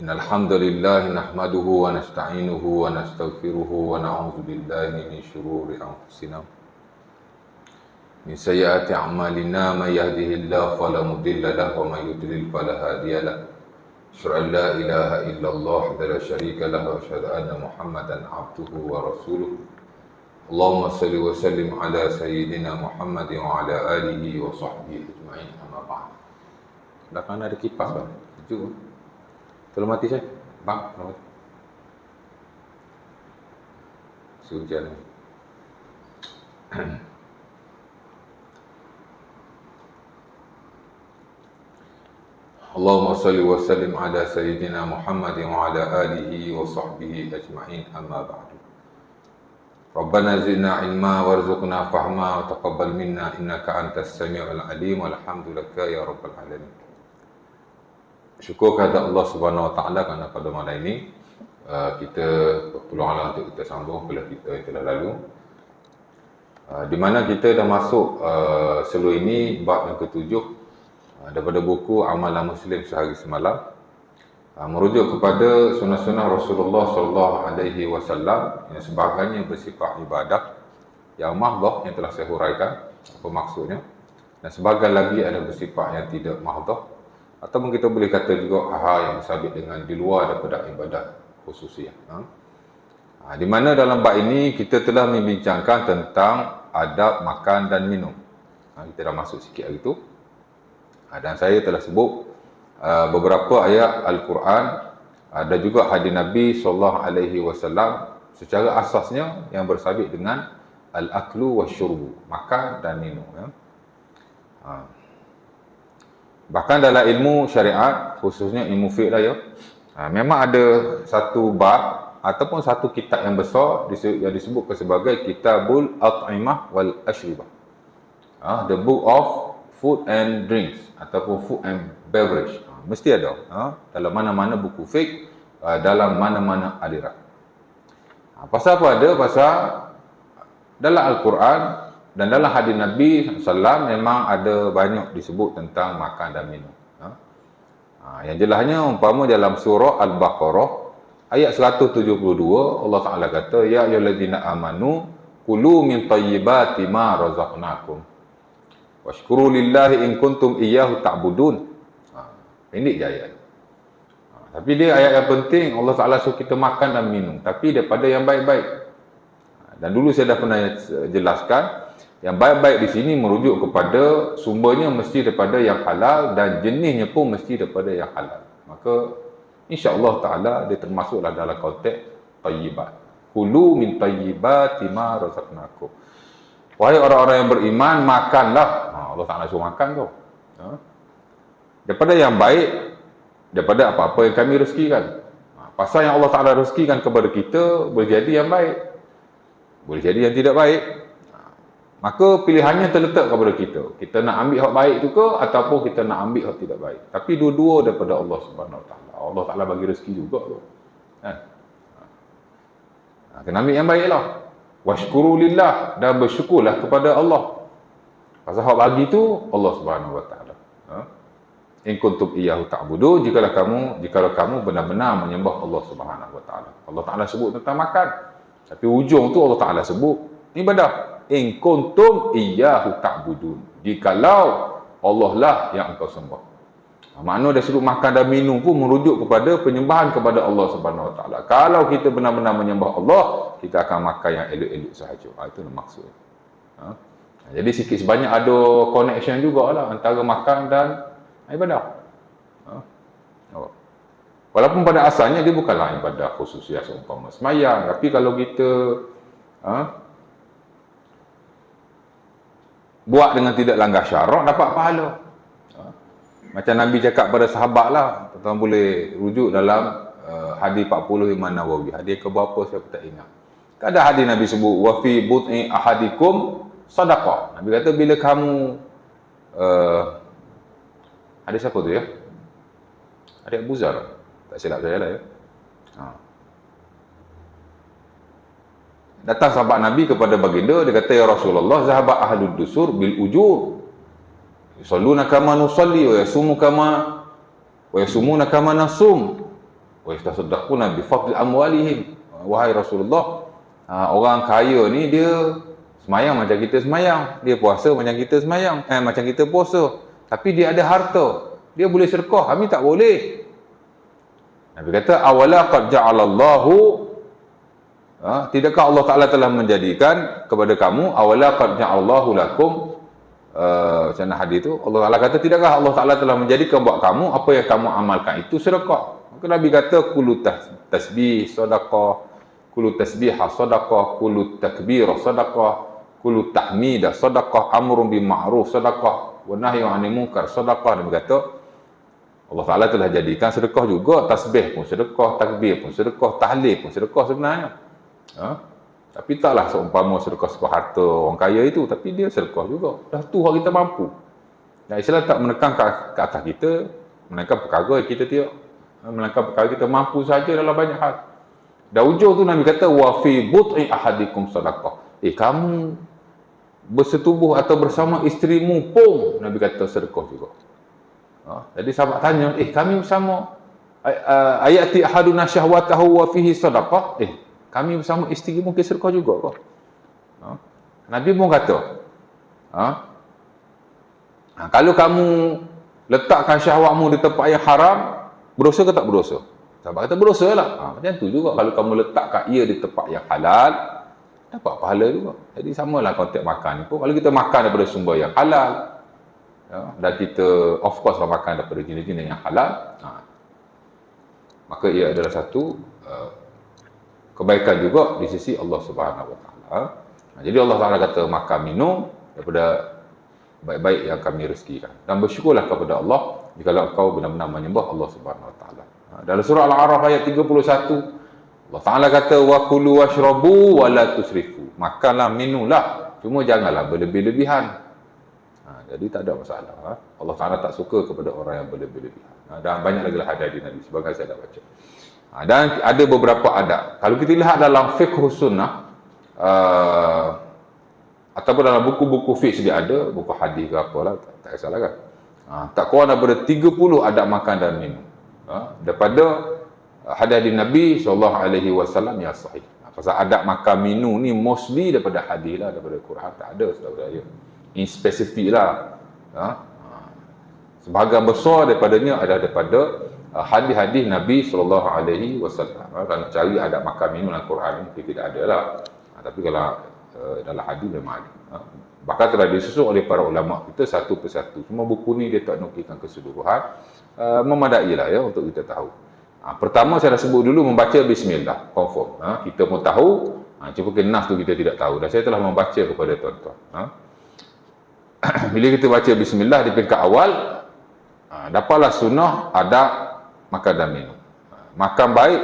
Innal hamdalillah nahmaduhu wa nasta'inuhu wa nastaghfiruhu wa na'udzu billahi min shururi anfusina min sayyiati a'malina may yahdihillahu fala mudilla lahu wa may yudlil fala hadiya lahu. Asyhadu an la ilaha illallah wa la syarika lahu wa asyhadu anna Muhammadan 'abduhu wa rasuluh. Allahumma shalli wa sallim ala sayyidina Muhammadin wa ala alihi wa sahbihi ajma'in. Amma ba'd. Belakang ada kipas bang. Sejuk. Tolong mati saya. Bang, tolong mati. Hujan. Allahumma salli wa sallim ala sayyidina Muhammadin wa ala alihi wa sahbihi ajma'in. Amma ba'du. Rabbana zidna ilma warzuqna fahma wa taqabbal minna innaka antas sami'ul alim walhamdulillah ya rabbal alamin. Syukur kepada Allah Subhanahu Wa Taala kerana pada malam ini kita berpeluang untuk kita sambung kuliah kita yang telah lalu, di mana kita dah masuk sebelum ini bab yang ketujuh daripada buku Amalan Muslim Sehari Semalam, merujuk kepada sunnah-sunnah Rasulullah Sallallahu Alaihi Wasallam yang sebahagiannya bersifat ibadah yang mahdhah yang telah saya huraikan apa maksudnya, dan sebahagian lagi ada bersifat yang tidak mahdhah, ataupun kita boleh kata juga hal yang bersabit dengan di luar daripada ibadah khususiyah. Di mana dalam bab ini kita telah membincangkan tentang adab makan dan minum. Kita dah masuk sikit hari itu. Dan saya telah sebut beberapa ayat Al-Quran dan juga hadis Nabi SAW secara asasnya yang bersabit dengan al-aklu wasyurbu, makan dan minum. Bahkan dalam ilmu syariat, khususnya ilmu fiqh lah ya, memang ada satu bab ataupun satu kitab yang besar yang disebut sebagai Kitabul At'imah wal Ashribah, the book of food and drinks ataupun food and beverage. Mesti ada dalam mana-mana buku fiqh, dalam mana-mana aliran. Pasal apa ada? Pasal dalam Al-Quran dan dalam hadis Nabi SAW memang ada banyak disebut tentang makan dan minum. Yang jelasnya umpama dalam surah Al-Baqarah ayat 172 Allah Ta'ala kata, ya ayyuhallazina amanu kulu min tayyibati ma razaqnakum washkuru lillahi in kuntum iyyahu ta'budun. Pendek je ayat. Tapi dia ayat yang penting. Allah Ta'ala suruh kita makan dan minum, tapi daripada yang baik-baik. Dan dulu saya dah pernah jelaskan, yang baik-baik di sini merujuk kepada sumbernya mesti daripada yang halal dan jenisnya pun mesti daripada yang halal. Maka insya-Allah Taala dia termasuklah dalam konteks tayyibat. Kulu min tayyibati ma razaqnakum. Wahai orang-orang yang beriman, makanlah. Allah Taala suruh makan tu. Daripada yang baik, daripada apa-apa yang kami rezekikan. Pasal yang Allah Taala rezekikan kepada kita boleh jadi yang baik, boleh jadi yang tidak baik. Maka pilihannya terletak kepada kita. Kita nak ambil hak baik tu ke ataupun kita nak ambil hak tidak baik. Tapi dua-dua daripada Allah Subhanahu Wa Taala. Allah Taala bagi rezeki juga tu. Kena ambil yang baiklah. Washkuru lillah, dan bersyukurlah kepada Allah. Pasal hak bagi tu Allah Subhanahu Wa Taala. In kuntum iyyahu ta'budun, jikalau kamu benar-benar menyembah Allah Subhanahu Wa Taala. Allah Taala sebut tentang makan. Tapi ujung tu Allah Taala sebut ibadah. In kuntum iyyahu ta'budun, jikalau Allah lah yang engkau sembah. Makna dia sebut makan dan minum pun merujuk kepada penyembahan kepada Allah Subhanahu Wa Taala. Kalau kita benar-benar menyembah Allah, kita akan makan yang elok-elok sahaja. Itu maksud. Jadi sikit sebanyak ada connection jugalah antara makan dan ibadah. Walaupun pada asalnya dia bukanlah ibadah khususiyah seumpama semayang, tapi kalau kita buat dengan tidak langgar syarak, dapat pahala. Macam Nabi cakap pada sahabat lah, tuan-tuan boleh rujuk dalam hadis 40 Imam Nawawi. Hadis ke berapa saya tak ingat. Ada hadis Nabi sebut, wa fi but'i ahadikum sadaqah. Nabi kata bila kamu hadis siapa tu ya? Hadis Abu Zar. Tak silap saya lah ya. Datang sahabat Nabi kepada baginda, dia kata, ya Rasulullah, zahaba ahlud dusur bil ujur. Yusalluna kama nusalli wa yasumuna kama nasum. Wa yastasaddaquna bi fadli amwalihim. Wahai Rasulullah, orang kaya ni dia semayang macam kita semayang, dia puasa macam kita semayang, macam kita puasa, tapi dia ada harta, dia boleh sedekah, kami tak boleh. Nabi kata, awala qad ja'alallahu, tidakkah Allah Ta'ala telah menjadikan kepada kamu, awala qad ja'alallahu lakum, macam mana hadis tu, Allah Ta'ala kata, tidakkah Allah Ta'ala telah menjadikan buat kamu, apa yang kamu amalkan itu sedekah. Maka Nabi kata, kulu tasbih sedekah, kulu tasbihah sedekah, kulu takbir sedekah, kulu tahmidah sedekah, amrun bil ma'ruf sedekah, wa nahyu 'anil munkar sedekah. Nabi kata, Allah Ta'ala telah jadikan sedekah juga, tasbih pun sedekah, takbir pun sedekah, tahlil pun sedekah sebenarnya. Tapi taklah seumpama sedekah harta orang kaya itu, tapi dia sedekah juga. Dah tu orang kita mampu. Dan Islam tak menekan ke atas kita, menekan perkara kita tidak. Menekan perkara kita mampu saja dalam banyak hal. Dan ujung tu Nabi kata, wa fi but'i ahadikum sedekah. Kamu bersetubuh atau bersama isterimu pun, Nabi kata sedekah juga. Jadi sahabat tanya, kami bersama ayati ahaduna syahwatahu wa fihi sadaqah, kami bersama isteri mungkin sedekah juga kok. Nabi pun kata, kalau kamu letakkan syahwatmu di tempat yang haram, berdosa ke tak berdosa? Sahabat kata berdosa lah. Macam tu juga kalau kamu letakkan ia di tempat yang halal, dapat pahala juga. Jadi samalah konteks makan pun. Kalau kita makan daripada sumber yang halal, dan kita of course lah makan daripada jenis-jenis yang halal, maka ia adalah satu kebaikan juga di sisi Allah Subhanahu Wa Taala. Jadi Allah Taala kata makan minum daripada baik-baik yang kami rezekikan, dan bersyukurlah kepada Allah jika engkau benar-benar menyembah Allah Subhanahu Wa Taala. Dalam surah Al-A'raf ayat 31, Allah Taala kata wa kulu washrabu wa la tusrifu. Makanlah, minumlah, cuma janganlah berlebih-lebihan. Jadi tak ada masalah. Allah Ta'ala tak suka kepada orang yang berlebih-lebihan. Dan banyak lagi hadis Nabi sebagai saya dah baca. Dan ada beberapa adab. Kalau kita lihat dalam fiqh sunnah, ataupun dalam buku-buku fiqh dia ada, buku hadis ke apalah, tak kisahlah kan. Tak kurang daripada 30 adab makan dan minum. Daripada hadis Nabi SAW yang sahih. Pasal adab makan minum ni mostly daripada hadis lah, daripada Quran. Tak ada saudara-saudara. In spesifik lah. Sebahagian besar daripadanya ada daripada hadis-hadis Nabi SAW. Kalau cari adab makan minum dalam Quran mungkin tidak ada lah. Tapi kalau dalam hadis memang ada. Bahkan telah disusun oleh para ulama kita satu persatu. Cuma buku ni dia tak nukilkan keseluruhan. Memadai lah ya untuk kita tahu. Pertama saya dah sebut dulu membaca bismillah. Confirm. Kita pun tahu. Cuma nas tu kita tidak tahu. Dan saya telah membaca kepada tuan-tuan. Bila kita baca bismillah di peringkat awal, dapatlah sunnah adab makan dan minum. Makan baik,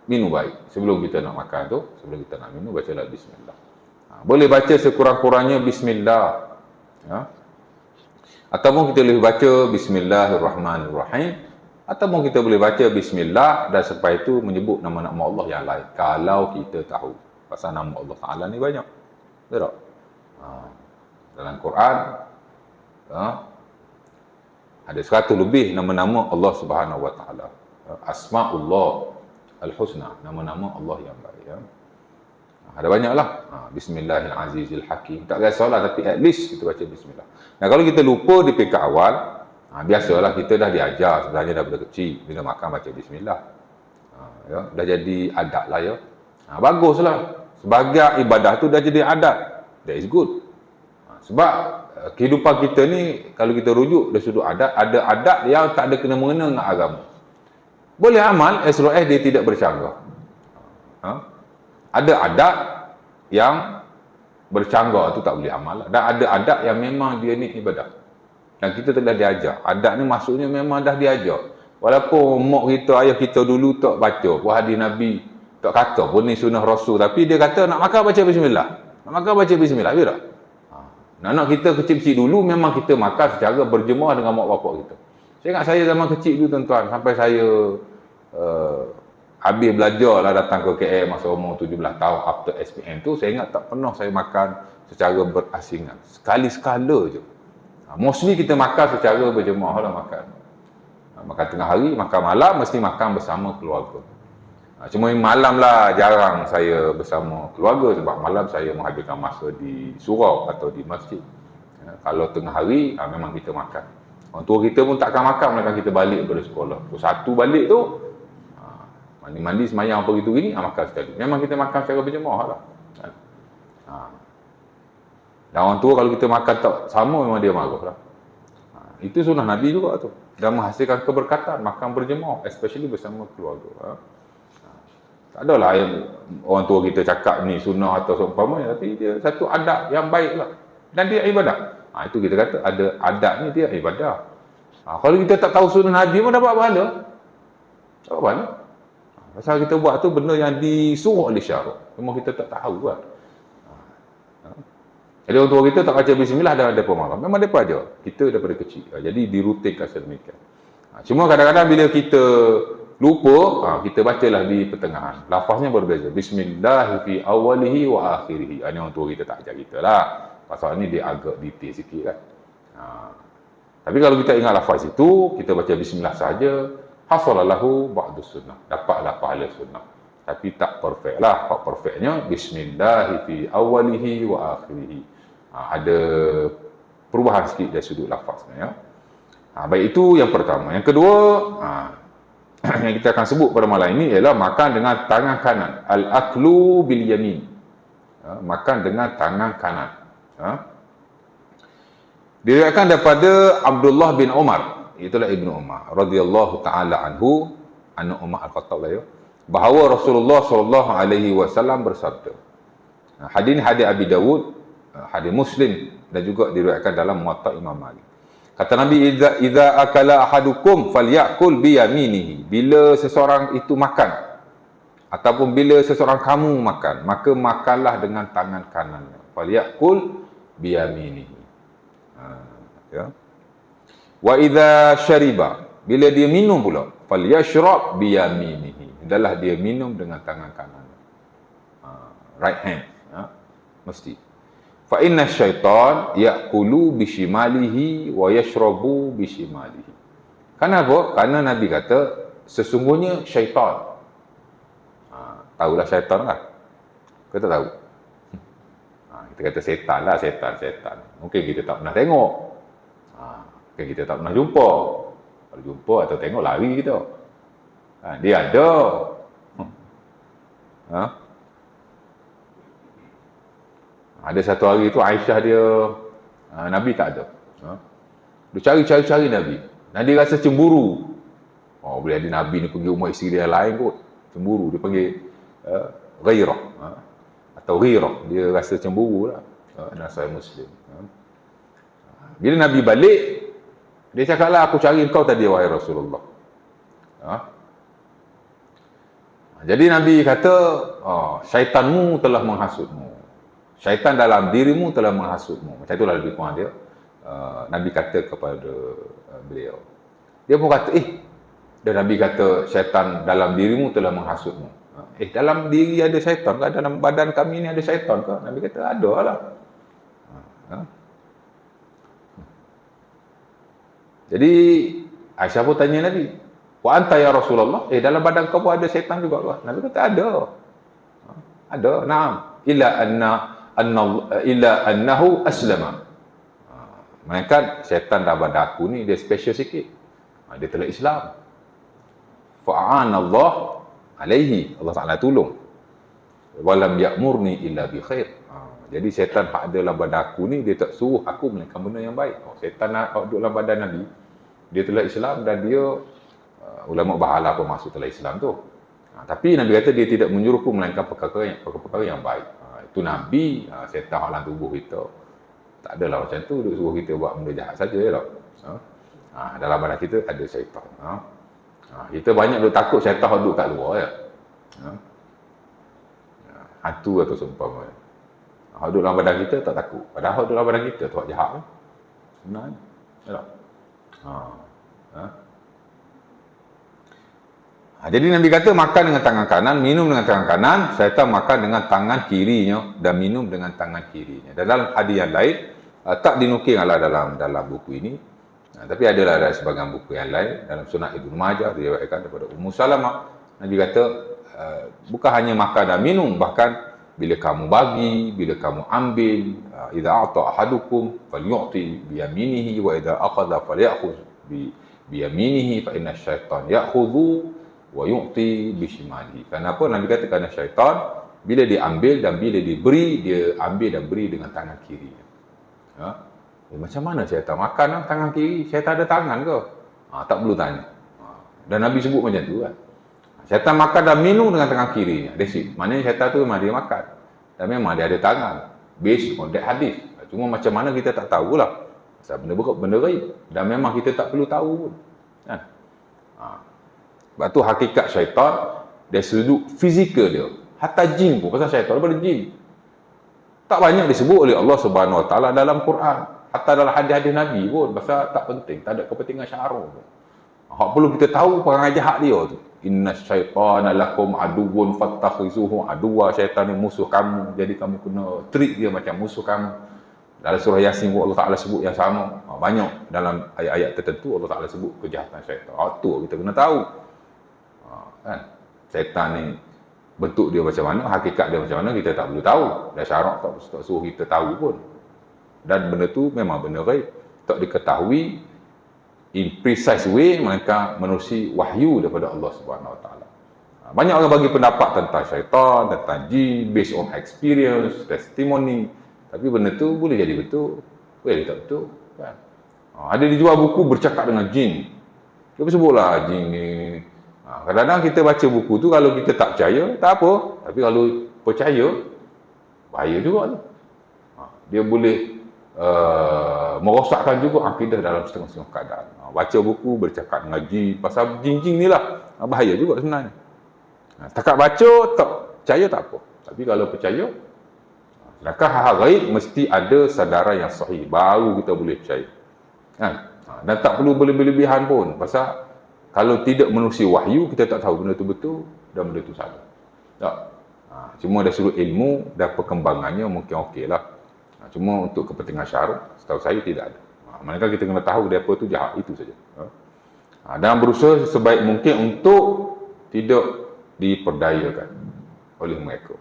minum baik. Sebelum kita nak makan tu, sebelum kita nak minum, bacalah bismillah. Boleh baca sekurang-kurangnya bismillah. Ataupun kita boleh baca bismillahirrahmanirrahim. Ataupun kita boleh baca bismillah dan selepas itu menyebut nama-nama Allah yang lain. Kalau kita tahu. Pasal nama Allah Ta'ala ni banyak. Betul tak? Dalam Quran ada 100 lebih nama-nama Allah Subhanahu Wa Taala. Asmaullah Al-Husna, nama-nama Allah yang baik. Ada banyaklah. Bismillahirrahmanirrahim Hakim. Tak kisahlah, tapi at least kita baca bismillah. Nah, kalau kita lupa di peringkat awal, biasalah kita dah diajar sebenarnya daripada kecil bila makan baca bismillah. Dah jadi adat lah ya. Baguslah. Sebagai ibadah tu dah jadi adat. That is good. Sebab kehidupan kita ni kalau kita rujuk dari sudut adat, ada adat yang tak ada kena mengena dengan agama. Boleh amal as long as dia tidak bercanggah. Ada adat yang bercanggah tu tak boleh amal. Dan ada adat yang memang dia ni ibadah. Dan kita telah diajar. Adat ni maksudnya memang dah diajar. Walaupun mak kita, ayah kita dulu tak baca pun hadis Nabi, tak kata pun ni sunnah Rasul, tapi dia kata nak makan baca bismillah. Nak makan baca bismillah, betul tak? Anak kita kecil-kecil dulu memang kita makan secara berjemaah dengan mak bapak kita. Saya ingat saya zaman kecil dulu tuan-tuan, sampai saya habis belajar lah datang ke KL masa umur 17 tahun after SPM tu, saya ingat tak pernah saya makan secara berasingan. Sekali-sekala je. Mostly kita makan secara berjemaah lah makan. Makan tengah hari, makan malam mesti makan bersama keluarga. Cuma malam lah jarang saya bersama keluarga sebab malam saya menghabiskan masa di surau atau di masjid. Kalau tengah hari memang kita makan. Orang tua kita pun takkan makan melainkan kita balik daripada sekolah. Satu balik tu mandi-mandi semayang apa gitu gini makan sekali. Memang kita makan secara berjemaah lah. Dan orang tua kalau kita makan tak sama memang dia marah lah. Itu sunnah Nabi juga tu. Dan menghasilkan keberkatan makan berjemaah, especially bersama keluarga. Tak adalah yang orang tua kita cakap ni sunnah atau seumpamanya, tapi dia satu adab yang baik lah. Dan dia ibadah. Itu kita kata ada adab ni dia ibadah. Kalau kita tak tahu sunnah Nabi pun dapat pahala. Dapat pahala. Pasal kita buat tu benda yang disuruh oleh syarak. Cuma kita tak tahu kan. Jadi orang tua kita tak baca bismillah dan mereka marah. Memang mereka aja. Kita daripada kecil. Jadi dirutinkan sedemikian. Cuma kadang-kadang bila kita lupa, kita bacalah di pertengahan. Lafaznya berbeza. Bismillah fi awalihi wa akhirihi. Ini orang tua kita tak ajar kita lah. Pasal ni dia agak detail sikit kan. Tapi kalau kita ingat lafaz itu, kita baca bismillah saja, hasalalahu ba'dus sunnah. Dapatlah pahala sunnah. Tapi tak perfect lah. Hak perfectnya bismillah fi awalihi wa akhirihi. Ada perubahan sikit dari sudut lafaznya ya. Baik, itu yang pertama. Yang kedua, yang kita akan sebut pada malam ini ialah makan dengan tangan kanan. Al-aklu bil yamin. Makan dengan tangan kanan. Diriwayatkan daripada Abdullah bin Umar, itulah Ibnu Umar radhiyallahu taala anhu, anak Umar Al-Khattab lah ya, bahawa Rasulullah sallallahu alaihi wasallam bersabda. Hadis ini hadis Abi Dawud, hadis Muslim dan juga diriwayatkan dalam Muwatta Imam Malik. Kata Nabi, idza akala ahadukum falyakul bi yaminihi. Bila seseorang itu makan ataupun bila seseorang kamu makan, maka makanlah dengan tangan kanannya. Falyakul bi yaminihi. Ya. Wa idza syariba, bila dia minum pula, falyashrab bi yaminihi. Hendaklah dia minum dengan tangan kanan. Right hand, mesti. Fa inna syaitan ya'kulu bishimalihi wa yashrabu bishimalihi. Kenapa? Karena Nabi kata sesungguhnya syaitan. Tahulah syaitan kan? Kita tahu. Kita kata setan lah, setan. Mungkin kita tak pernah tengok. Mungkin kita tak pernah jumpa. Kalau jumpa atau tengok lari kita. Dia ada. Ada satu hari tu Aisyah dia, Nabi tak ada. Dia cari Nabi. Nabi rasa cemburu. Bila ada Nabi ni pergi rumah isteri dia lain kot. Cemburu. Dia panggil ghairah. Atau ghirah. Dia rasa cemburu lah. Dan saya Muslim. Bila Nabi balik, dia cakaplah, aku cari engkau tadi wahai Rasulullah. Jadi Nabi kata, syaitanmu telah menghasutmu. Syaitan dalam dirimu telah menghasutmu. Macam itulah lebih kurang dia. Nabi kata kepada beliau. Dia pun kata, dan Nabi kata, syaitan dalam dirimu telah menghasutmu. Dalam diri ada syaitan ke? Dalam badan kami ni ada syaitan ke? Nabi kata, ada lah. Jadi, Aisyah pun tanya Nabi, wa anta ya Rasulullah, dalam badan kau pun ada syaitan juga ke? Nabi kata, ada. Ada, na'am. Illa annahu aslama. Melainkan syaitan dalam badan aku ni dia special sikit. Dia telah Islam. Fa'anallah alaihi. Allah Ta'ala tolong. Walam ya'murni illa bi khair. Jadi syaitan hak ada dalam badan aku ni dia tak suruh aku melainkan benda yang baik. Syaitan duduk dalam badan Nabi. Dia telah Islam dan dia ulama bahala pun masuk telah Islam tu. Tapi Nabi kata dia tidak menyuruhku melainkan perkara yang baik. Itu Nabi, syaitan dalam tubuh kita. Tak adalah macam tu, dia suruh kita buat benda jahat saja ya tak? Dalam badan kita ada syaitan. Kita banyak duk takut syaitan duduk kat luar ya. Hantu atau seumpamanya. Duduk dalam badan kita tak takut. Padahal duduk dalam badan kita tu jahat kan? Sebenarnya. Ya tak? Jadi Nabi kata makan dengan tangan kanan, minum dengan tangan kanan, syaitan makan dengan tangan kirinya dan minum dengan tangan kirinya. Dan dalam hadis yang lain tak dinukil dalam buku ini, Tapi adalah ada sebagian buku yang lain dalam Sunan Ibnu Majah diriwayatkan daripada Ummu Salamah. Nabi kata bukan hanya makan dan minum, bahkan bila kamu bagi, bila kamu ambil, idza a'ta ahadukum falyu'ti bi yaminihi wa idza akhadha falyakhudh bi yaminihi fa inna syaitan ya'khudhu wa yu'ti bi shimalihi. Kenapa Nabi kata? Kerana syaitan bila dia ambil dan bila diberi, dia ambil dan beri dengan tangan kiri. Macam mana syaitan makan tangan kiri? Syaitan ada tangan ke? Tak perlu tanya. Dan Nabi sebut macam tu kan. Syaitan makan dan minum dengan tangan kiri. That's it. Maknanya syaitan tu memang dia makan. Dan memang dia ada tangan. Based on that hadis. Cuma macam mana kita tak tahulah. Pasal benda gaib. Dan memang kita tak perlu tahu pun. Kan? Sebab tu hakikat syaitan dari sudut fizikal dia. Hatta jin pun. Pasal syaitan daripada jin. Tak banyak disebut oleh Allah Subhanahu Wa Taala dalam Quran. Hatta dalam hadis-hadis Nabi pun, pasal tak penting, tak ada kepentingan syarah pun. Hak perlu kita tahu perangai jahat dia tu. Inna syaitana lakum aduwwun fattakhizuhu aduwa. Syaitan ni musuh kamu, jadi kamu kena treat dia macam musuh kamu. Dalam surah Yasin pun Allah Ta'ala sebut yang sama. Banyak dalam ayat-ayat tertentu Allah Ta'ala sebut kejahatan syaitan. Tu kita kena tahu. Kan? Syaitan ni bentuk dia macam mana, hakikat dia macam mana, kita tak perlu tahu. Dan syarak tak suruh kita tahu pun. Dan benda tu memang benda gaib, tak diketahui in precise way, melainkan menerusi wahyu daripada Allah Subhanahu Wa Taala. Banyak orang bagi pendapat tentang syaitan, tentang jin based on experience, testimony, tapi benda tu boleh jadi betul, boleh tak betul kan? Ada dijual buku bercakap dengan jin. Kita sebutlah jin ni. Kadang-kadang kita baca buku tu, kalau kita tak percaya tak apa, tapi kalau percaya bahaya juga tu. Dia boleh merosakkan juga akidah dalam setengah-setengah keadaan. Baca buku bercakap dengan jin, pasal jin-jin ni lah bahaya juga sebenarnya. Takat baca tak percaya tak apa, tapi kalau percaya, sedangkan hal-hal gaib mesti ada sadaran yang sahih baru kita boleh percaya kan? Dan tak perlu berlebih-lebihan pun, pasal kalau tidak menerusi wahyu, kita tak tahu benda tu betul dan benda tu salah tak? Cuma dari sudut ilmu dan perkembangannya mungkin okey lah. Cuma untuk kepentingan syarak, setahu saya tidak ada. Manakala kita kena tahu dia apa tu jahat, itu saja. Dan berusaha sebaik mungkin untuk tidak diperdayakan oleh mereka.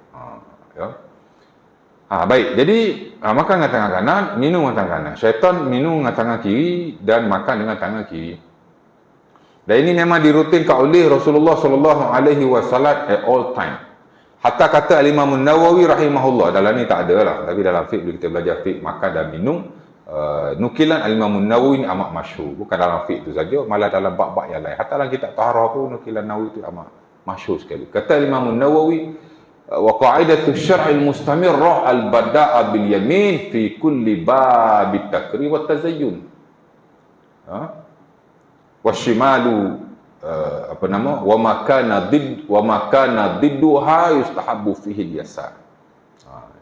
Baik, jadi makan dengan tangan kanan, minum dengan tangan kanan. Syaitan minum dengan tangan kiri dan makan dengan tangan kiri. Dan ini memang dirutinkan oleh Rasulullah SAW at all time. Hatta kata Al-Imam Nawawi rahimahullah, dalam ni tak ada lah, tapi dalam fiqh, bila kita belajar fiqh makan dan minum, nukilan Al-Imam Nawawi ni amat masyhur. Bukan dalam fiqh tu saja, malah dalam bab-bab yang lain. Hatta dalam kitab taharah pun nukilan Nawawi tu amat masyhur sekali. Kata Al-Imam Nawawi, wa qa'idatu syar'il mustamirrah al-bada'a bil yamin fi kulli babit takrim wa tazayyun. Wa shimalu wa makana didduha yustahabbu fihi al-yasar.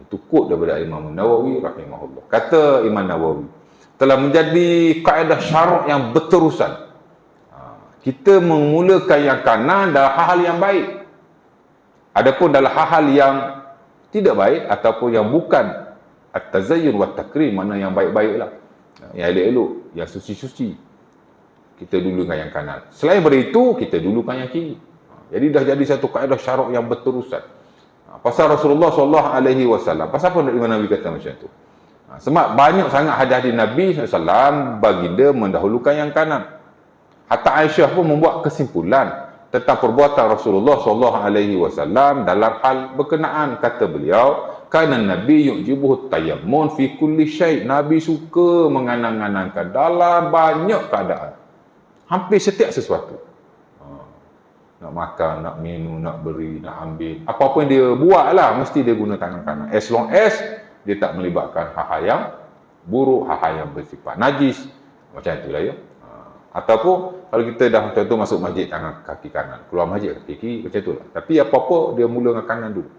Itu quote daripada Imam Nawawi rahimahullah. Kata Imam Nawawi, telah menjadi kaedah syarak yang berterusan. Kita memulakan yang kanan dalam hal-hal yang baik. Adapun dalam hal-hal yang tidak baik ataupun yang bukan at-tazayyun wa takrim, mana yang baik-baiklah, yang elok-elok, yang suci-suci, kita dulukan yang kanan. Selain daripada itu, kita dulukan yang kiri. Jadi dah jadi satu kaedah syarak yang berterusan. Pasal Rasulullah SAW, pasal apa Imam Nawawi kata macam tu? Sebab banyak sangat hadis-hadis Nabi SAW baginda mendahulukan yang kanan. Hatta Aisyah pun membuat kesimpulan tentang perbuatan Rasulullah SAW dalam hal berkenaan. Kata beliau, kana Nabi yu'jibuhu tayammun fi kulli syai'. Nabi suka menganang-anangkan dalam banyak keadaan. Hampir setiap sesuatu. Nak makan, nak minum, nak beri, nak ambil. Apa-apa yang dia buat lah, mesti dia guna tangan kanan. As long as dia tak melibatkan hal-hal yang buruk, hal-hal yang bersifat najis. Macam itulah ya. Ataupun kalau kita dah contoh masuk masjid tangan kaki kanan, keluar masjid kaki kiri, macam itulah. Tapi apa-apa dia mula dengan kanan dulu.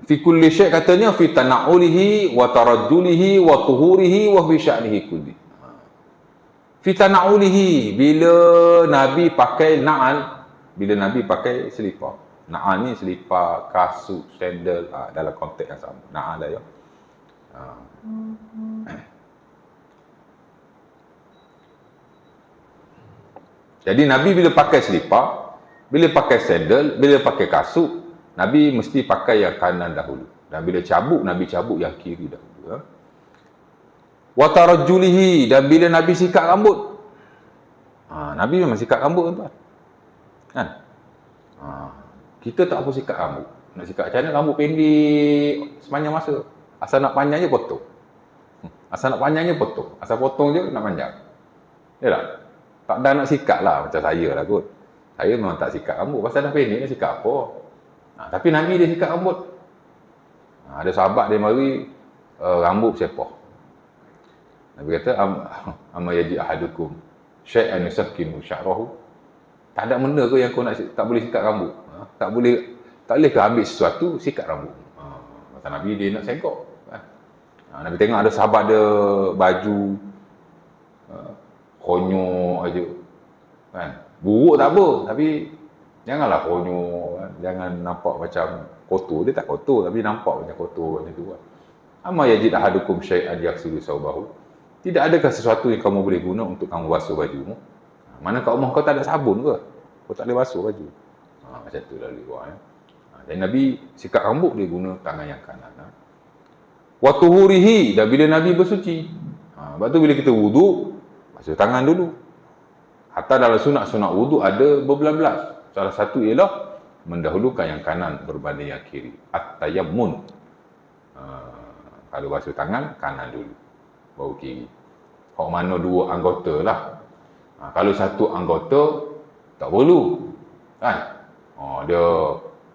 Fi kulli syai' katanya fi tana'ulihi wa tarajjulihi wa tuhurihi wa fi sya'nihi kulli. Fi tana'ulihi, bila Nabi pakai na'al, bila Nabi pakai selipar. Na'al ni selipar, kasut, sandal, dalam konteks yang sama. Na'al lah ya. Jadi Nabi bila pakai selipar, bila pakai sandal, bila pakai kasut, Nabi mesti pakai yang kanan dahulu. Dan bila cabut, Nabi cabut yang kiri dahulu. Wa tarajjulihi, dan bila Nabi sikat rambut, Nabi memang sikat rambut, tuan. Kan? Kita tak apa sikat rambut. Nak sikat macam mana rambut pendek sepanjang masa. Asal nak panjang je potong. Asal nak panjang je potong. Asal potong je nak panjang. Ya tak? Tak dah nak sikat lah macam saya lah kot. Saya memang tak sikat rambut. Pasal dah pendek ni sikat apa? Tapi Nabi dia sikat rambut. Ada sahabat dia mari rambut sepah. Nabi kata amma yaji ahadukum syai'an yusakkinu sya'rahu. Tak ada benda ke yang kau nak tak boleh sikat rambut? Tak boleh ke ambil sesuatu sikat rambut? Masa Nabi dia nak sengkok. Nabi tengok ada sahabat dia baju konyol aja. Kan? Buruk tak apa, tapi janganlah konyol, kan? Jangan nampak macam kotor. Dia tak kotor tapi nampak macam kotor macam tu kan. Amma yajid ahadukum syai'an yaghsilu thawbahu. Tidak adakah sesuatu yang kamu boleh guna untuk kamu basuh bajumu? Mana kat rumah kau tak ada sabun ke? Kau tak boleh basuh baju. Macam tu lah lebih kurang. Dan Nabi sikat rambut dia guna tangan yang kanan. Wa tuhurihi, dan bila Nabi bersuci. Sebab tu bila kita wuduk, basuh tangan dulu. Hatta dalam sunat-sunat wuduk ada berbelas-belas. Salah satu ialah mendahulukan yang kanan berbanding yang kiri. At-tayammun. Kalau basuh tangan, kanan dulu, baru kiri. Hak mana dua anggota lah. Kalau satu anggota, tak perlu. Kan? Dia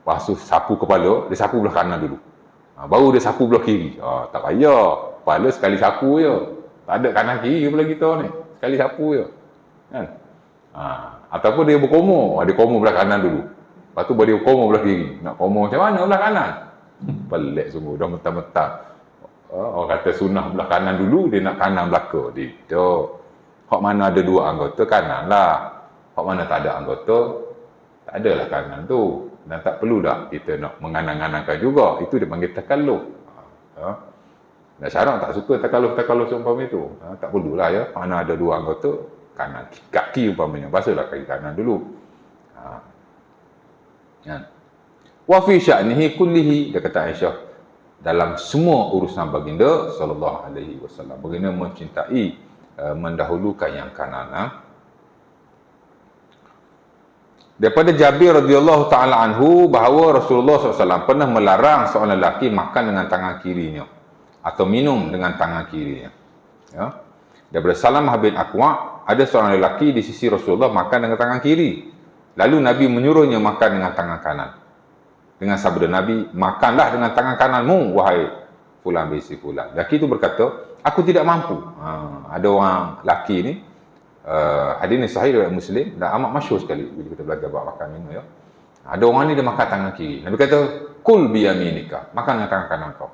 basuh sapu kepala, dia sapu belah kanan dulu. Baru dia sapu belah kiri. Tak payah. Kepala sekali sapu je. Tak ada kanan kiri pula kita ni. Sekali sapu je. Kan? Ataupun dia berkomor. Dia komor belah kanan dulu. Lepas tu dia komor belah kiri. Nak komor macam mana belah kanan? Pelik sungguh. Dah mentah-mentah. Orang kata sunnah belah kanan dulu, dia nak kanan belakang. Tidak. Hak mana ada dua anggota, kanan lah. Hak mana tak ada anggota, tak adalah kanan tu. Dan tak perlu dah kita nak menganang-anangkan juga. Itu dia panggil takalluf. Dan syarak tak suka takalluf seumpama itu. Tak perlulah ya. Mana ada dua anggota, kanan. Kaki umpamanya. Basuhlah kaki kanan dulu. Wa fi sya'nihi kullihi, dia kata Aisyah, dalam semua urusan baginda sallallahu alaihi wasallam, baginda mencintai mendahulukan yang kanan. Daripada Jabir radhiyallahu taala anhu bahawa Rasulullah SAW pernah melarang seorang lelaki makan dengan tangan kirinya atau minum dengan tangan kirinya. Ya. Daripada Salamah bin Aqwa, ada seorang lelaki di sisi Rasulullah makan dengan tangan kiri. Lalu Nabi menyuruhnya makan dengan tangan kanan. Dengan sabda Nabi, makanlah dengan tangan kananmu, wahai fulan bin si fulan. Lelaki itu berkata, aku tidak mampu. Ada orang lelaki ni, hadis ni sahih riwayat Muslim dan amat masyhur sekali bila kita belajar bab makan minum ya. Ada orang ni dia makan tangan kiri. Nabi kata, kul bi yaminika, makan dengan tangan kanan kau.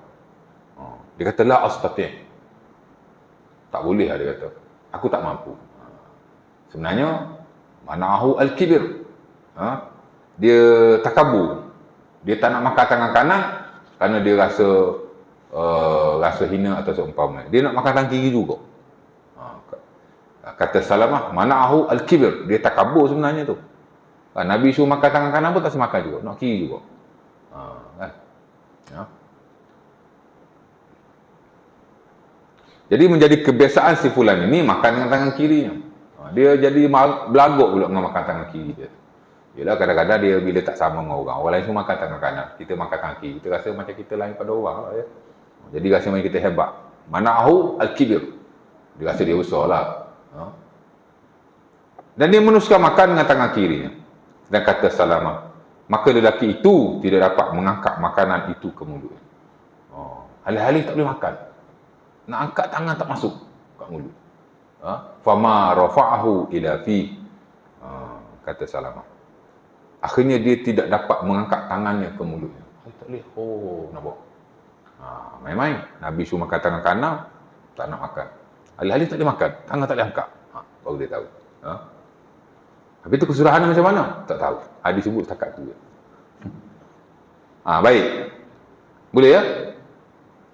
Dia kata la astati'. Tak boleh dia kata. Aku tak mampu. Sebenarnya manahu al-kibir. Dia takabur. Dia tak nak makan tangan kanan kerana dia rasa hina atau seumpama. Dia nak makan tangan kiri juga. Kata Salamah, mana'ahu al-kibir. Dia takabur sebenarnya tu. Nabi suruh makan tangan kanan pun tak semakan juga. Nak kiri juga. Kan? Ya. Jadi menjadi kebiasaan si fulan ini makan dengan tangan kirinya. Dia jadi belagak pula dengan makan tangan kiri dia. Yalah kadang-kadang dia bila tak sama dengan orang. Orang lain semua makan tangan kanan. Kita makan tangan kiri. Kita rasa macam kita lain pada orang lah ya. Jadi rasa macam kita hebat. Mana'ahu al-kibir. Dia rasa dia besar lah. Dan dia meneruskan makan dengan tangan kirinya. Dan kata Salamah, maka lelaki itu tidak dapat mengangkat makanan itu ke mulut. Alih-alih tak boleh makan. Nak angkat tangan tak masuk kat mulut. Fama rafa'ahu ila fi. Kata Salamah. Akhirnya dia tidak dapat mengangkat tangannya ke mulutnya. Tak boleh. Nampak. Main-main. Nabi suruh makan tangan kanan, tak nak makan. Alih-alih tak boleh makan, tangan tak boleh angkat. Baru dia tahu. Habis itu kesurahannya macam mana? Tak tahu. Hadis sebut setakat tu. Baik. Boleh ya?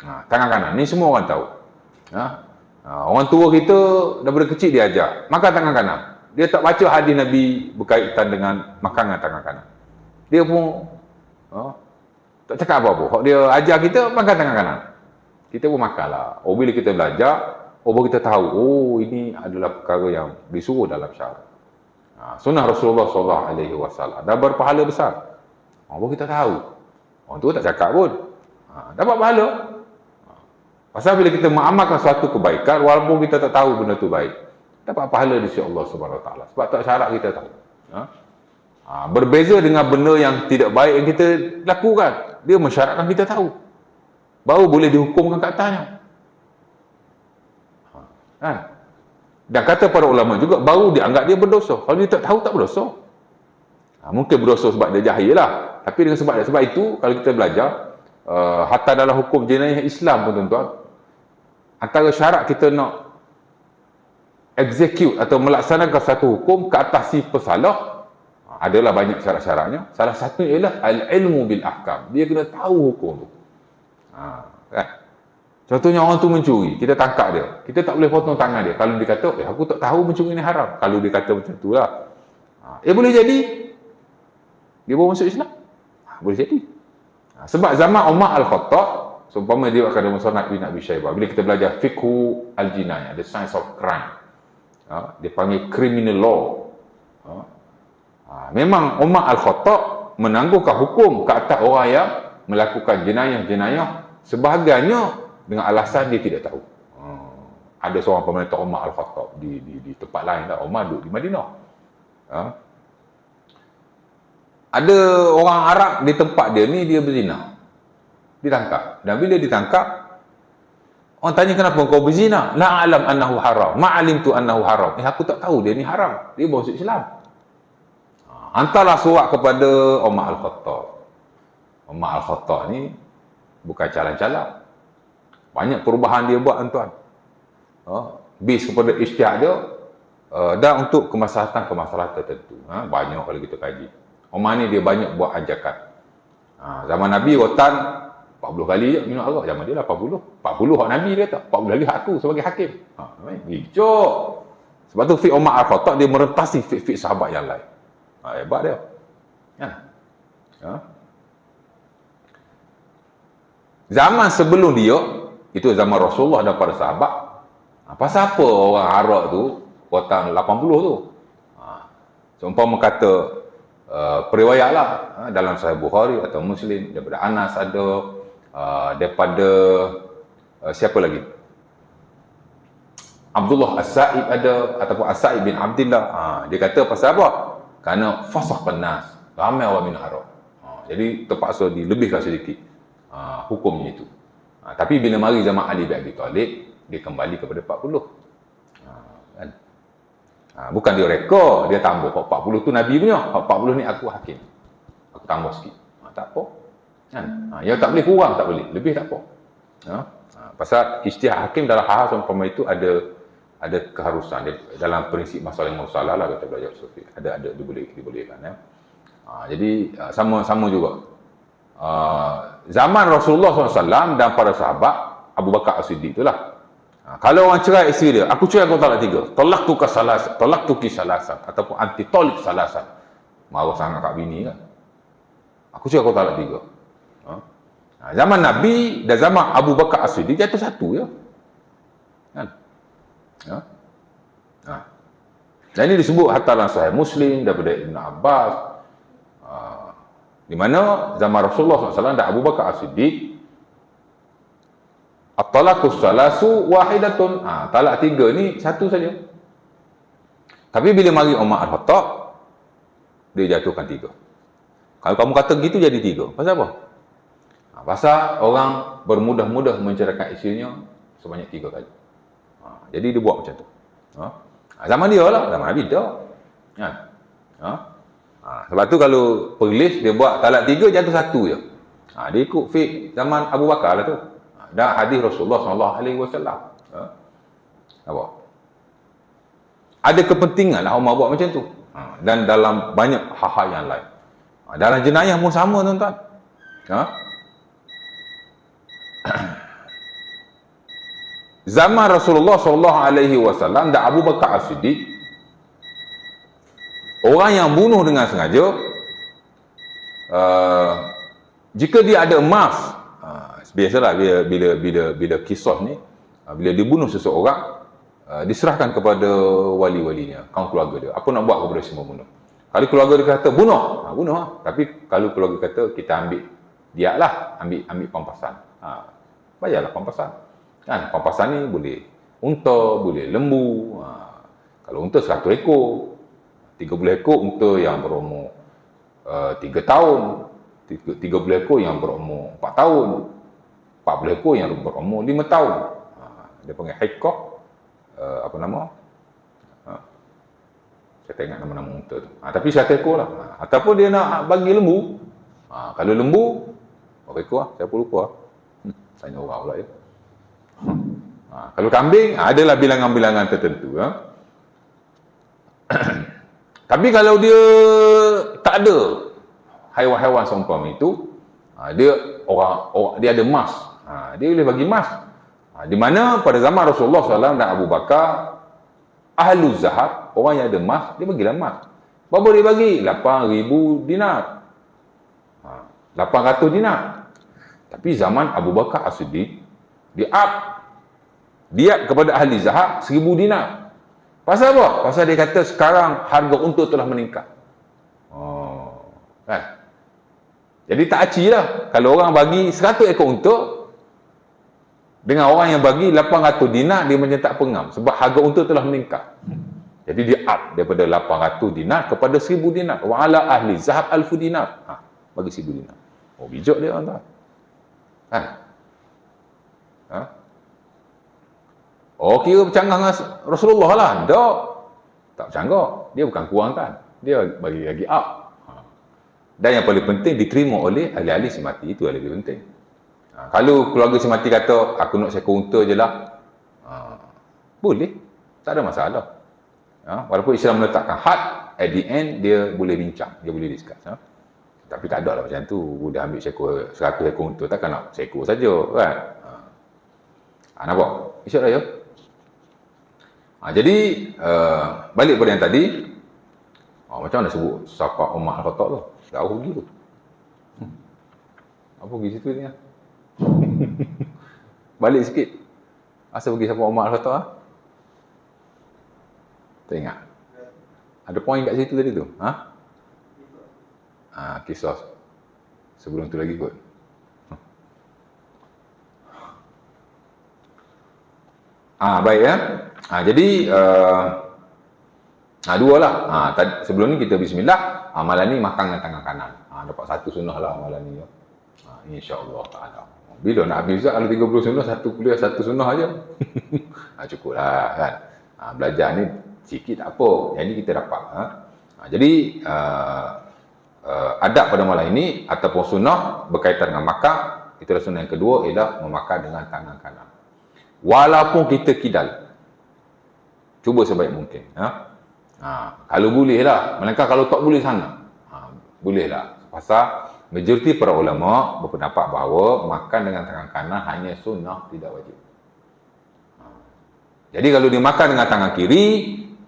Tangan kanan. Ni semua orang tahu. Orang tua kita daripada kecil dia ajar, makan tangan kanan. Dia tak baca hadis Nabi berkaitan dengan makan dengan tangan kanan. Dia pun tak cakap apa-apa. Dia ajar kita makan tangan kanan. Kita pun makanlah. Bila kita belajar, baru kita tahu, ini adalah perkara yang disuruh dalam syarak. Sunnah Rasulullah SAW dah berpahala besar. Baru kita tahu. Orang tua tak cakap pun. Dapat pahala. Pasal bila kita mengamalkan suatu kebaikan, walaupun kita tak tahu benda tu baik, dapat pahala di sisi Allah SWT. Sebab tak syarat kita tahu. Berbeza dengan benda yang tidak baik yang kita lakukan. Dia mensyaratkan kita tahu. Baru boleh dihukumkan ke atasnya. Dan kata para ulama juga, baru dianggap dia berdosa. Kalau dia tak tahu, tak berdosa. Mungkin berdosa sebab dia jahil lah. Tapi dengan sebab itu, kalau kita belajar, hatta dalam hukum jenayah Islam pun tuan-tuan, antara syarat kita nak execute atau melaksanakan satu hukum ke atas si pesalah, adalah banyak syarat-syaratnya. Salah satunya ialah al-ilmu bil ahkam. Dia kena tahu hukum tu. Kan? Contohnya orang tu mencuri, kita tangkap dia. Kita tak boleh potong tangan dia. Kalau dia kata, aku tak tahu mencuri ni haram. Kalau dia kata macam tu lah. Boleh jadi, dia baru masuk Islam. Boleh jadi. Sebab zaman Umar Al-Khattab, seumpama dia akan ada Musannaf bin Abi Syaibah, bila kita belajar fiqhu al-jinayah, the science of crime, dia panggil criminal law. Memang Umar Al-Khattab menangguhkan hukum ke atas orang yang melakukan jenayah-jenayah, sebahagiannya dengan alasan dia tidak tahu. Ada seorang pemerintah Umar Al-Khattab di tempat lain lah. Umar duduk di Madinah. Ada orang Arab di tempat dia ni, dia berzina. Ditangkap. Dan bila ditangkap, orang tanya, kenapa kau berzina? La alam annahu haram. Ma'alim tu annahu haram. Aku tak tahu dia ni haram. Dia baru masuk Islam. Hantarlah surat kepada Umar Al-Khattab. Umar Al-Khattab ni bukan calang-calang. Banyak perubahan dia buat, tuan. Based kepada ijtihad dia, dan untuk kemaslahatan tertentu. Banyak kalau kita kaji. Umar ni dia banyak buat ajakan. Zaman Nabi rotan 40 kali je minum arak. Zaman dia lah 40. 40 hak Nabi dia tak. 40 kali aku sebagai hakim. Gicok. Sebab tu fiqh Umar Al-Khattab dia merentasi fiqh sahabat yang lain. Hebat dia. Zaman sebelum dia, itu zaman Rasulullah dan para sahabat, pasal apa orang arak tu rotan 80 tu? Seumpama kata periwayat lah, dalam Sahih Bukhari atau Muslim, daripada Anas ada, daripada siapa lagi? Abdullah As-Sa'ib ada, ataupun As-Sa'ib bin Abdillah. Dia kata pasal apa? Kerana fasah penas, ramai orang minum arak. Jadi terpaksa dilebihkan sedikit hukumnya itu. Tapi bila mari zaman Ali bin Abi Talib, dia kembali kepada 40. Kan? Bukan dia rekod, dia tambah. 40 tu Nabi punya, 40 ni aku hakim. Aku tambah sikit. Tak apa. Kan? Yang tak boleh kurang, tak boleh. Lebih tak apa. Pasal ijtihad hakim dalam hal seumpama itu ada keharusan. Dalam prinsip masalah mursalah lah, kata belajar Sufi. Ada dibolehkan. Jadi sama juga. Zaman Rasulullah SAW dan para sahabat, Abu Bakar As-Siddiq itulah. Kalau orang cerai isteri dia, aku cerai kau talak 3. Tolak tu ki salasan, ataupun anti tolik salasan. Marah sangat kat bini kan. Aku cerai kau talak 3. Zaman Nabi dan zaman Abu Bakar As-Siddiq jatuh satu je. Kan? Dan ini disebut hatta dalam Sahih Muslim daripada Ibn Abbas, di mana zaman Rasulullah SAW dan Abu Bakar As-Siddiq, at-talaqus salasu wahidatun. Talak 3 ni satu saja. Tapi bila mari Umar Al-Khattab, dia jatuhkan 3. Kalau kamu kata gitu jadi 3. Pasal apa? Pasal orang bermudah-mudah menceraikan isterinya sebanyak 3 kali. Jadi dia buat macam tu. Zaman dia lah, zaman Nabi tak. Sebab tu kalau perlis dia buat talak 3 jatuh 1 je. Dia ikut fiqh zaman Abu Bakar lah tu. Dan hadis Rasulullah SAW. Apa? Ada kepentingan lah Umar buat macam tu. Dan dalam banyak hal-hal yang lain. Dalam jenayah pun sama, tuan-tuan. zaman Rasulullah SAW dan Abu Bakar As-Siddiq, orang yang bunuh dengan sengaja, jika dia ada emas, biasalah bila kisah ni, bila dibunuh seseorang, diserahkan kepada wali-walinya, kaum keluarga dia. Apa nak buat kepada si pembunuh? Kalau keluarga dia kata bunuh, bunuh lah. Tapi kalau keluarga kata kita ambil dia lah, ambil pampasan, bayarlah pampasan. Kan pampasan ni boleh unta, boleh lembu. Kalau unta 100 ekor, 30 ekor unta yang berumur 3 tahun, 30 ekor yang berumur 4 tahun, 40 ekor yang berumur 5 tahun. Dia panggil hikah, apa nama? Saya tak ingat nama-nama unta tu. Tapi 100 ekor lah. Ataupun dia nak bagi lembu. Kalau lembu, berapa ekor lah? Saya pun lupa lah. Tanya orang pula ya. Kalau kambing, adalah bilangan-bilangan tertentu. Tapi kalau dia tak ada haiwan-haiwan seumpama itu, dia dia ada emas, dia boleh bagi emas. Di mana pada zaman Rasulullah SAW dan Abu Bakar, ahlu zahab, orang yang ada emas, dia bagilah emas. Berapa dia bagi? 8,000 dinar, 800 dinar. Tapi zaman Abu Bakar As-Siddiq, dia kepada ahli zahab 1,000 dinar. Pasal apa? Pasal dia kata sekarang harga unta telah meningkat. Kan? Jadi tak aci lah kalau orang bagi 100 ekor unta dengan orang yang bagi 800 dinar, dia macam tak pengam sebab harga unta telah meningkat. Jadi dia up daripada 800 dinar kepada 1,000 dinar. Wa ala ahli zahab alfu dinar. Bagi 1,000 dinar. Bijak dia orang tak? Kan? Kira bercanggah dengan Rasulullah lah. Tak bercanggah. Dia bukan kurangkan. Dia bagi lagi up. Dan yang paling penting diterima oleh ahli-ahli si mati. Itu yang lebih penting. Kalau keluarga si mati kata, aku nak seekor unta je lah. Boleh. Tak ada masalah. Walaupun Islam meletakkan had, at the end dia boleh bincang. Dia boleh discuss. Tapi tak ada lah macam tu. Dia ambil 100 ekor unta. Takkan nak seekor saja. Kan? Nampak? Isyak lah ya. Jadi, balik pada yang tadi, macam mana sebut Safa Umar Al-Khattab tu? Jauh pergi tu. Apa pergi situ ni? Balik sikit. Asal pergi Safa Umar Al-Khattab? Tak ingat? Ada poin kat situ tadi tu? Kisah. Sebelum tu lagi kot. Baik ya. Jadi dua lah. Sebelum ni kita bismillah. Malam ni makan dengan tangan kanan. Dapat satu sunnah lah malam ni. InsyaAllah ta'ala. Bila nak habis kalau 30 sunnah, satu kuliah satu sunnah aja. Cukup lah kan. Belajar ni sikit tak apa. Yang ni kita dapat. Jadi adab pada malam ini ataupun sunnah berkaitan dengan makan. Itulah sunnah yang kedua, ialah memakan dengan tangan kanan. Walaupun kita kidal, cuba sebaik mungkin. Kalau boleh lah. Melainkan kalau tak boleh sana, boleh lah. Pasal majoriti para ulama berpendapat bahawa makan dengan tangan kanan hanya sunnah, tidak wajib. Jadi kalau dimakan dengan tangan kiri,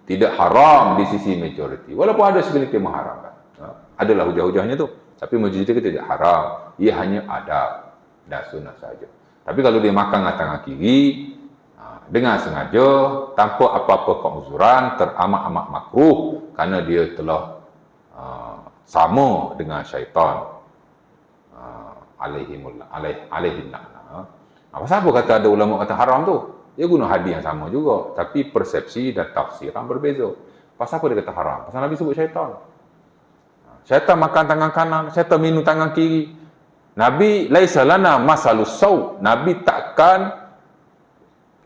tidak haram di sisi majoriti. Walaupun ada segelintir mengharamkan. Adalah hujah-hujahnya tu. Tapi majoriti kita tidak haram. Ia hanya adab dan sunnah saja. Tapi kalau dia makan dengan tangan kiri, dengan sengaja, tanpa apa-apa keuzuran, teramat-amat makruh, kerana dia telah sama dengan syaitan. Alaihin la'nah. Pasal apa kata ada ulama kata haram tu? Dia guna hadis yang sama juga, tapi persepsi dan tafsiran berbeza. Pasal apa dia kata haram? Pasal Nabi sebut syaitan. Syaitan makan tangan kanan, syaitan minum tangan kiri. Nabi laisa lana masalus sau. Nabi takkan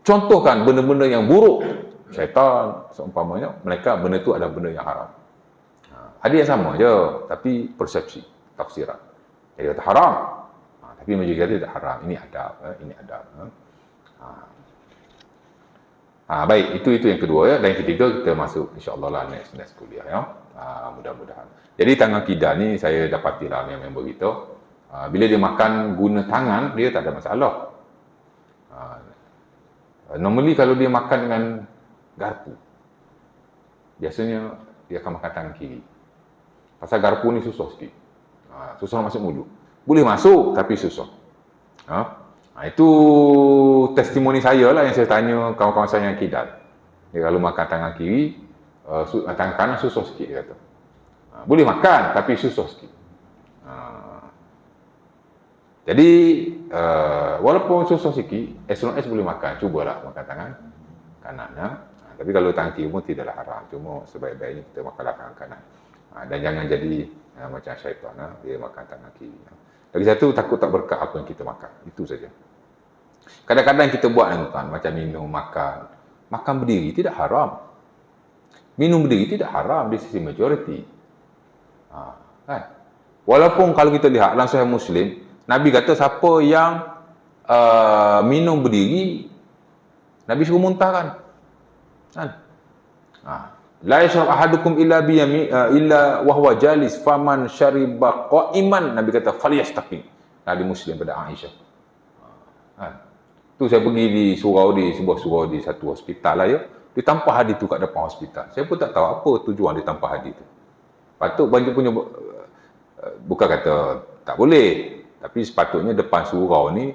contohkan benda-benda yang buruk. Syaitan seumpamanya, mereka benda itu adalah benda yang haram. Hadis yang sama je, tapi persepsi, tafsiran. Jadi kata haram. Tapi majoriti kata tidak haram. Ini adab, ini adab. Baik, itu yang kedua ya. Dan yang ketiga kita masuk insya-Allah lah next kuliah ya. Mudah-mudahan. Jadi tangan kidal ni saya dapatilah member kita. Bila dia makan guna tangan, dia tak ada masalah. Normally kalau dia makan dengan garpu, biasanya dia akan makan tangan kiri. Pasal garpu ni susah sikit. Susah masuk mulut. Boleh masuk tapi susah. Itu testimoni saya lah yang saya tanya kawan-kawan saya yang kidal. Dia kalau makan tangan kiri, tangan kanan susah sikit dia kata. Boleh makan tapi susah sikit. Jadi walaupun susah sikit, as long as boleh makan, cubalah makan tangan kanan. Tapi kalau tangan kiri pun tidaklah haram. Cuma sebaik-baiknya kita makanlah tangan kanan. Dan jangan jadi macam syaitan, dia makan tangan kiri. Lagi satu, takut tak berkat apa yang kita makan. Itu saja. Kadang-kadang kita buat tuan, macam minum, makan berdiri tidak haram. Minum berdiri tidak haram di sisi majoriti. Kan? Walaupun kalau kita lihat dalam Sahih Muslim, Nabi kata siapa yang minum berdiri, Nabi suruh muntahkan. Kan? La yashrab ahadukum illa illa wa huwa jalis faman syariba qa'iman, Nabi kata falyastaqim. Hadis Muslim pada Aisyah. Tu saya pergi di sebuah surau di satu hospital lah ya. Dia tampah hadis tu kat depan hospital. Saya pun tak tahu apa tujuan dia tampah hadis tu. Patut banyak punya bukan kata tak boleh, tapi sepatutnya depan surau ni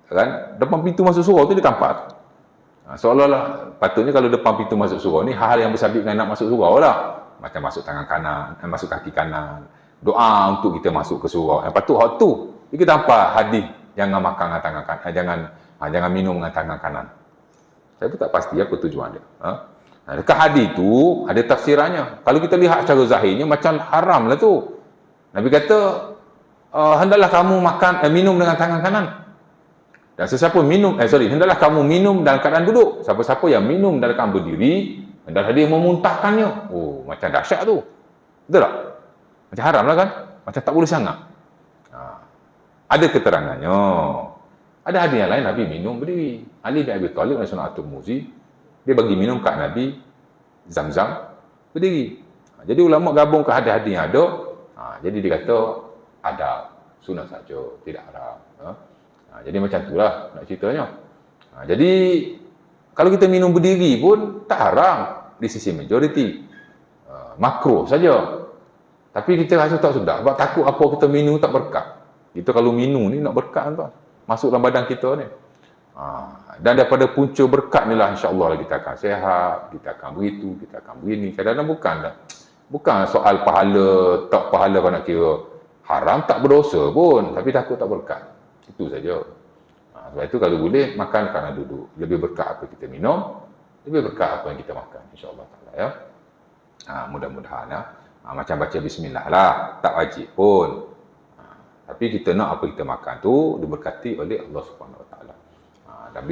kan, depan pintu masuk surau tu dia tampah. Seolah-olah patutnya kalau depan pintu masuk surau ni hal-hal yang bersabit dengan nak masuk surau lah. Macam masuk tangan kanan, masuk kaki kanan, doa untuk kita masuk ke surau. Yang patut hak tu. Kita tanpa hadis jangan makan dengan tangan kanan, jangan minum dengan tangan kanan. Saya pun tak pasti apa tujuan dia. Dekat hadis tu ada tafsirannya. Kalau kita lihat secara zahirnya macam haram lah tu. Nabi kata hendaklah kamu minum dengan tangan kanan. Dan sesiapa hendaklah kamu minum dalam keadaan duduk. Siapa-siapa yang minum dalam keadaan berdiri, hendaklah dia memuntahkannya. Oh, macam dahsyat tu. Betul tak? Macam haram lah kan? Macam tak boleh sangat. Ada keterangannya. Ada hadis yang lain Nabi minum berdiri. Ali bin Abi Thalib dan Sunnah At-Tirmizi, dia bagi minum kat Nabi Zam-Zam berdiri. Jadi ulama gabung ke hadis-hadis yang ada. Jadi dia kata ada sunnah saja, tidak haram. Jadi macam itulah nak ceritanya. Jadi kalau kita minum berdiri pun tak haram di sisi majoriti. Makruh saja. Tapi kita rasa tak sedap sebab takut apa kita minum tak berkat. Kita kalau minum ni nak berkat tuan. Masuk dalam badan kita ni. Dan daripada punca berkat ni lah insya-Allah kita akan sihat, kita akan begitu, kita akan begini. Kadang-kadang bukan soal pahala, tak pahala kau nak kira. Haram tak berdosa pun, tapi takut tak berkat. Itu saja. Sebab itu kalau boleh makan kerana duduk. Lebih berkat apa kita minum, lebih berkat apa yang kita makan, insya-Allah taala ya. Mudah-mudahan ya. Macam baca bismillah lah, tak wajib pun. Tapi kita nak apa kita makan tu diberkati oleh Allah Subhanahu Wa Taala. Dan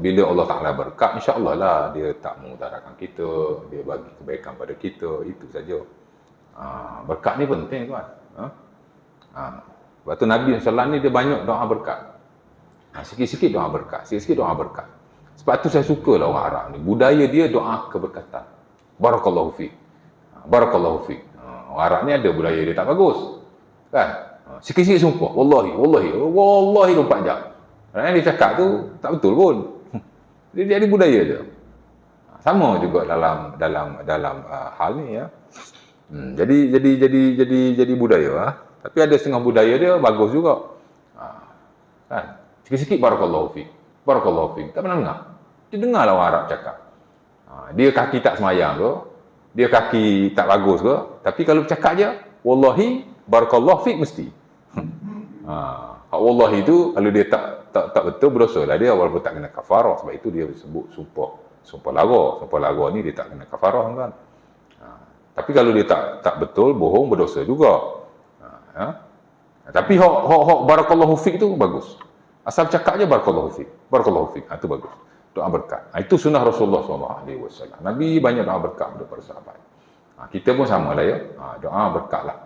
bila Allah Taala berkat, insya-Allah lah dia tak memudaratkan kita, dia bagi kebaikan pada kita, itu saja. Berkat ni penting tuan. Sebab tu Nabi SAW ni dia banyak doa berkat. Sikit-sikit doa berkat, sikit-sikit doa berkat. Sebab tu saya sukalah orang Arab ni. Budaya dia doa keberkatan. Barakallahu fiik. Barakallahu fiik. Orang Arab ni ada budaya dia tak bagus. Kan? Sikit-sikit sumpah. Wallahi 24 jam. Yang dia cakap tu tak betul pun. Dia ada budaya dia. Sama juga dalam hal ni ya. Jadi budaya. Tapi ada setengah budaya dia bagus juga. Kan? Sikit-sikit barakallahu fiik. Barakallahu fiik. Tak pernah dengar. Dia dengarlah orang Arab cakap. Dia kaki tak semayang ke, dia kaki tak bagus ke, tapi kalau bercakap je, wallahi barakallahu fiik mesti. Wallahi itu kalau dia tak betul berdosa lah dia, walaupun tak kena kafarah. Sebab itu dia sebut sumpah laga ni dia tak kena kafarah kan. Tapi kalau dia tak betul, bohong, berdosa juga. Tapi hok barakallahu fiik tu bagus. Asal cakap je barakallahu fiik. Barakallahu fiik. Itu bagus. Doa berkat. Itu sunnah Rasulullah SAW. Nabi banyak doa berkat kepada para sahabat. Kita pun sama lah ya. Doa berkat lah.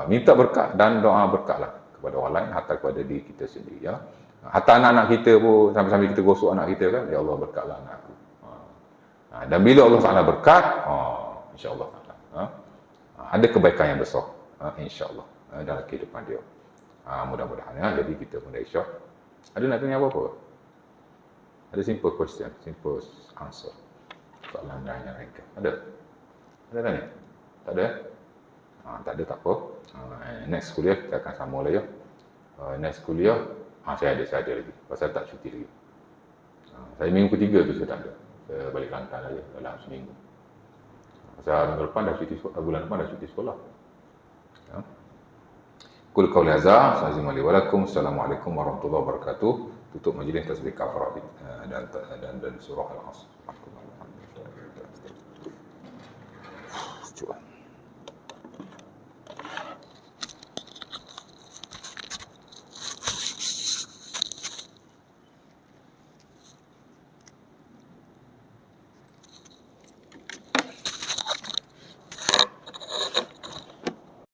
Minta berkat dan doa berkat lah kepada orang lain, hatta kepada diri kita sendiri ya. Hatta anak-anak kita pun sambil-sambil kita gosok anak kita kan, ya Allah berkatlah anak aku. Dan bila Allah Taala berkat, insya-Allah ada kebaikan yang besar, insya-Allah dalam kehidupan dia. Mudah-mudahan ya. Jadi kita pun dah isyak. Ada nak tanya apa-apa? Ada simple question, simple answer. Soalan yang ringkas. Ada? Ada tanya? Tak ada? Tak ada, tak apa. Next kuliah kita akan sambung lagi. Next kuliah, saya ada lagi. Pasal tak cuti lagi. Saya minggu ketiga tu saya tak ada. Saya balik Kelantan lagi dalam seminggu. Pasal minggu depan dah cuti sekolah, bulan depan dah cuti sekolah. Qul qawli hadza, Assalamualaikum warahmatullahi wabarakatuh. Tutup majlis tasbih kafarah dan surah Al-Asr.